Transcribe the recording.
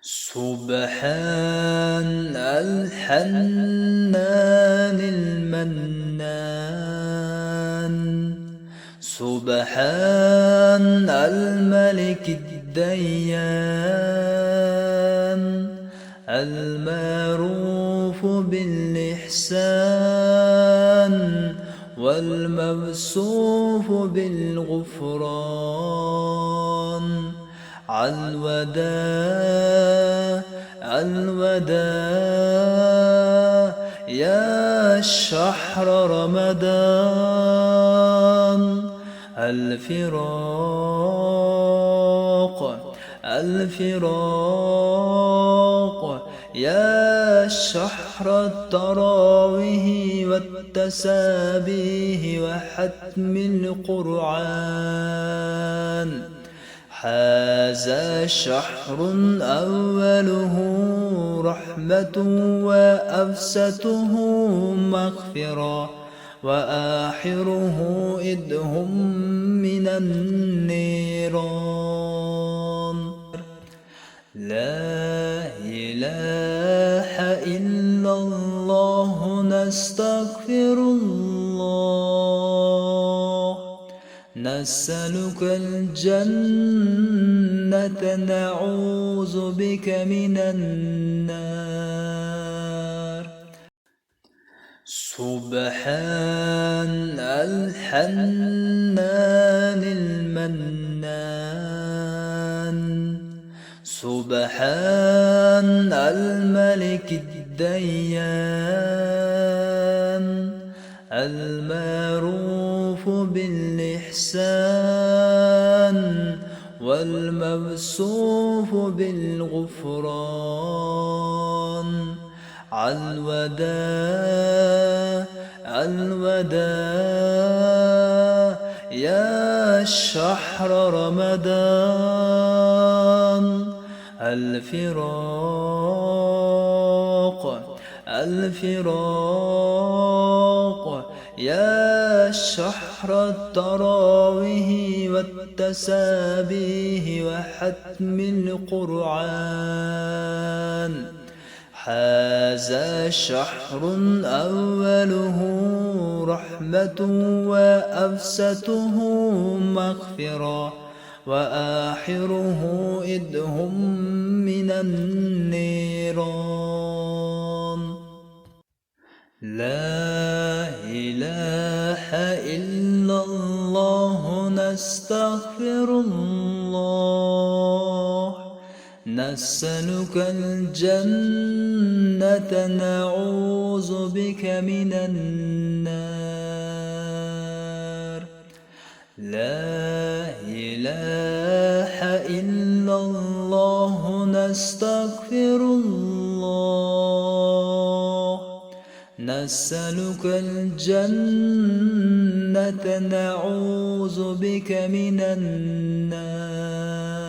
سبحان الحنان المنان، سبحان الملك الديان، المعروف بالإحسان والموصوف بالغفران. الوداع الوداع يا شهر رمضان، الفراق الفراق يا شهر التراويح والتسابيح وختم القرآن. هذا شهر أوله رحمة وأوسطه مغفرة وآخره إدهم من النيران. لا إله إلا الله نستغفر الله، نسألك الجنة نعوذ بك من النار. سبحان الحنان المنان، سبحان الملك الديان، المعروف بالإحسان والموصوف بالغفران. الوداع الوداع يا شهر رمضان، الفراق الفراق يا شهر التراويح والتسابيح وختم القرآن. هذا شهر أوله رحمة وأوسطه مغفرة وآخره إدهم من النيران. لا إله إلا الله نستغفر الله، نسألك الجنة نعوذ بك من النار. لا إله إلا الله نستغفر الله، نسألك الجنة نعوذ بك من النار.